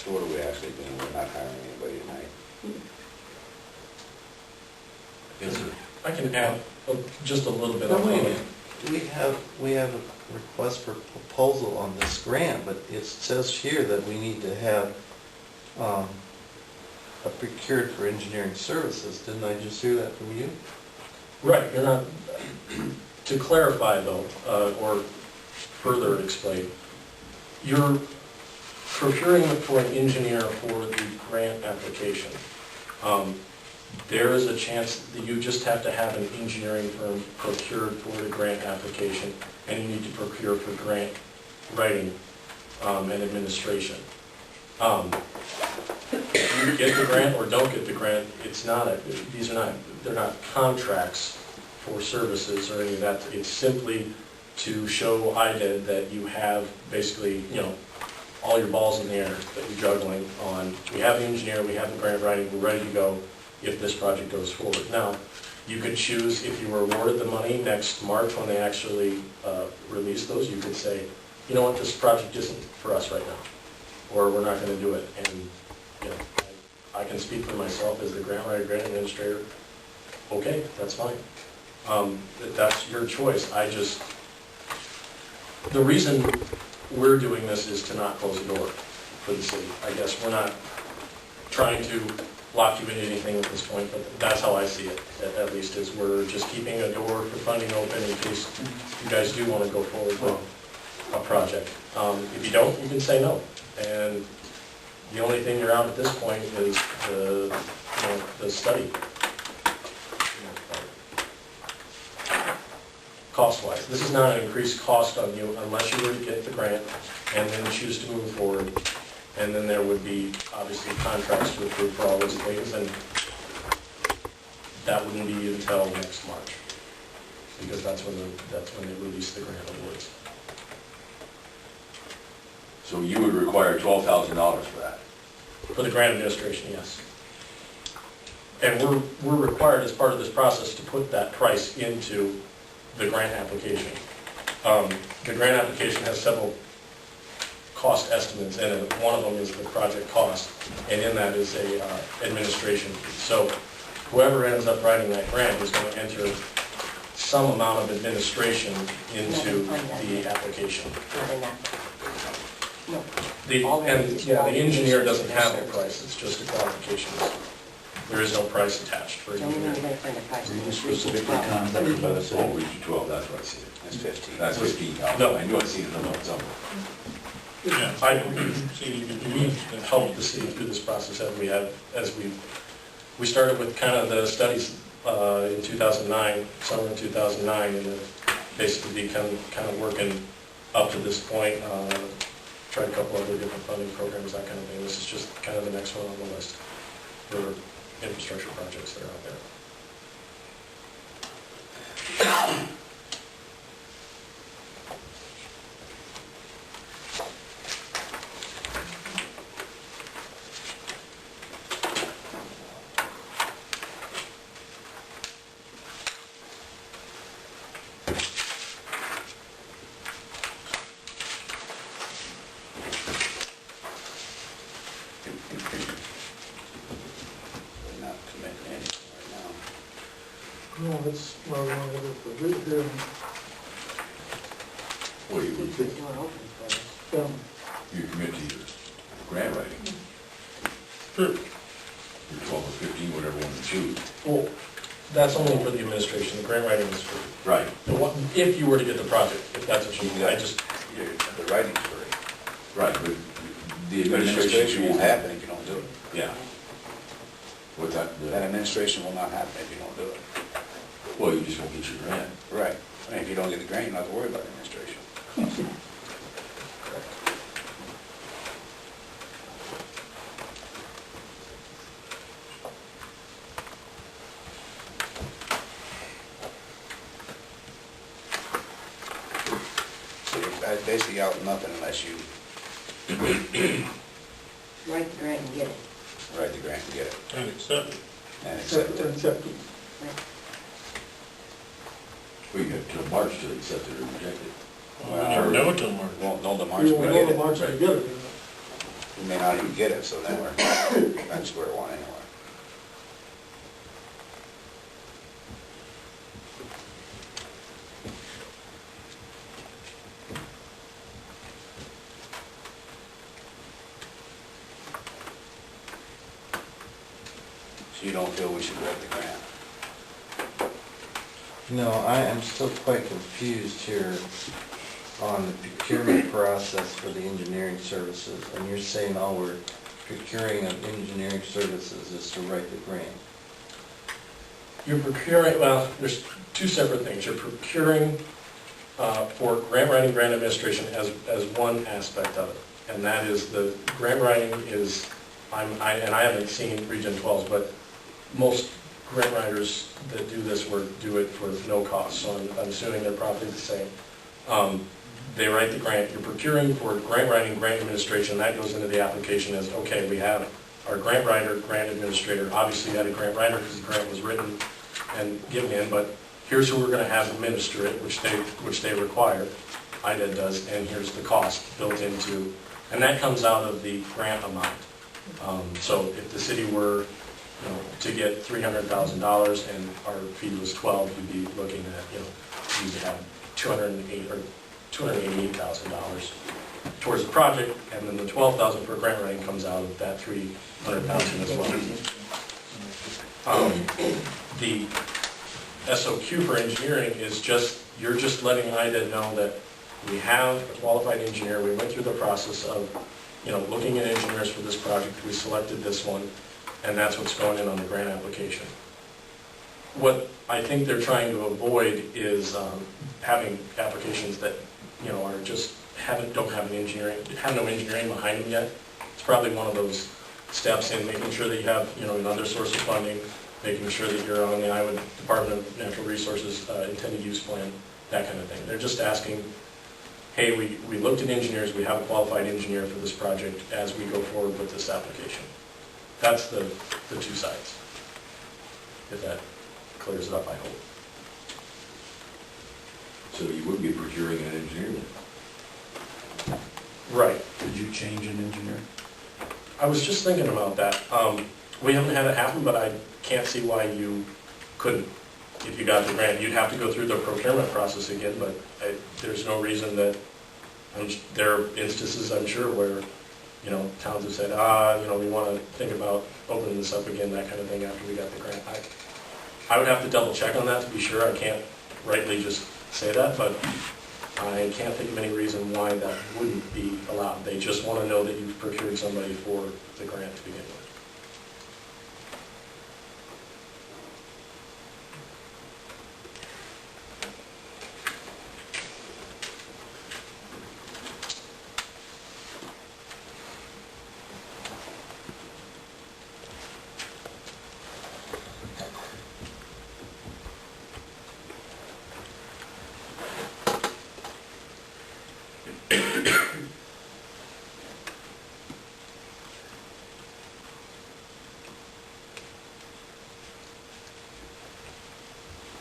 So what are we actually doing? We're not hiring anybody tonight. Yes, sir. I can add just a little bit No, on wait a that. minute. We have a request for proposal on this grant, but it says here that we need to have a procured for engineering services. Didn't I just hear that from you? Right, you're not, to clarify though, or further explain, you're procuring for an engineer for the grant application. There is a chance that you just have to have an engineering firm procured for the grant application, and you need to procure for grant writing and administration. You get the grant or don't get the grant, it's not a, they're not contracts for services or any of that. It's simply to show IDED that you have basically, you know, all your balls in the air that you're juggling on. We have the engineer, we have the grant writing, we're ready to go if this project goes forward. Now, you could choose, if you were awarded the money next March when they actually release those, you could say, you know what, this project isn't for us right now, or we're not going to do it. And you know, I can speak for myself as the grant writer, grant administrator. Okay, that's fine. That's your choice. The reason we're doing this is to not close the door for the city. I guess we're not trying to lock you into anything at this point, but that's how I see it, at least, is we're just keeping a door for funding open in case you guys do want to go forward with a project. If you don't, you can say no. And the only thing you're out at this point is the study. Cost-wise. This is not an increased cost on you unless you were to get the grant and then choose to move forward. And then there would be, obviously, contracts to approve for all those things, and that wouldn't be until next March, because that's when they release the grant awards. So you would require $12,000 for that? For the grant administration, yes. And we're required as part of this process to put that price into the grant application. The grant application has several cost estimates in it. One of them is the project cost, and in that is a administration fee. So whoever ends up writing that grant is going to enter some amount of administration into the application. Not in that. No. The engineer doesn't have a price, it's just a qualification. There is no price attached for Don't even engineering. find a price. Were you specifically contacted by the Oh, city? we do 12, that's what I see. That's 15. That's 15,000. No. I knew I'd seen it on somewhere. Yeah, we helped the city through this process as we started with kind of the studies in 2009, summer of 2009, and basically become kind of working up to this point. Tried a couple other different funding programs, that kind of thing. This is just kind of the next one on the list for infrastructure projects that are out there. We're not committing anything right now. No, that's why we want to have a good hearing. Well, Keep the door open for us. you commit to your grant writing. Sure. You're 12 or 15, whatever one you choose. Well, that's only for the administration. The grant writing is free. Right. If you were to get the project, if that's what you need. The writing's free. Right, but the Administration won't is- happen if you don't do it. Yeah. What's that? That administration will not happen if you don't do it. Well, you just won't get your grant. Right. And if you don't get the grant, you don't have to worry about administration. So you're basically out nothing unless you Write the grant and get it. write the grant and get it. And accept it. And accept it. Accept it. Right. Well, you have till March to accept it or reject it. Well, we never know until March. Won't know the March. We when won't we go get to it. March together. We may not even get it, so then we're at square one anyway. So you don't feel we should write the grant? No, I am still quite confused here on the procurement process for the engineering services. And you're saying all we're procuring of engineering services is to write the grant. You're procuring, well, there's two separate things. You're procuring for grant writing, grant administration as one aspect of it. And that is the grant writing is, and I haven't seen Region 12's, but most grant writers that do this work do it for no cost. So I'm assuming they're probably the same. They write the grant. You're procuring for grant writing, grant administration. That goes into the application as, okay, we have our grant writer, grant administrator. Obviously, you had a grant writer because the grant was written and given in, but here's who we're going to have administer it, which they require. IDED does, and here's the cost built into, and that comes out of the grant amount. So if the city were, to get $300,000 and our fee was 12, you'd be looking at, you'd have $288,000 towards the project, and then the $12,000 for grant writing comes out of that $300,000 as well. The SOQ for engineering is just, you're just letting IDED know that we have a qualified engineer. We went through the process of, looking at engineers for this project. We selected this one, and that's what's going in on the grant application. What I think they're trying to avoid is having applications that, are just don't have no engineering behind them yet. It's probably one of those steps in making sure that you have, another source of funding, making sure that you're on the Iowa Department of Natural Resources intended use plan, that kind of thing. They're just asking, hey, we looked at engineers, we have a qualified engineer for this project as we go forward with this application. That's the two sides. If that clears it up, I hope. So you would be procuring an engineer then? Right. Did you change an engineer? I was just thinking about that. We haven't had it happen, but I can't see why you couldn't. If you got the grant, you'd have to go through the procurement process again, but there's no reason that, there are instances, I'm sure, where, towns have said, we want to think about opening this up again, that kind of thing, after we got the grant. I would have to double check on that to be sure. I can't rightly just say that, but I can't think of any reason why that wouldn't be allowed. They just want to know that you've procured somebody for the grant to begin with.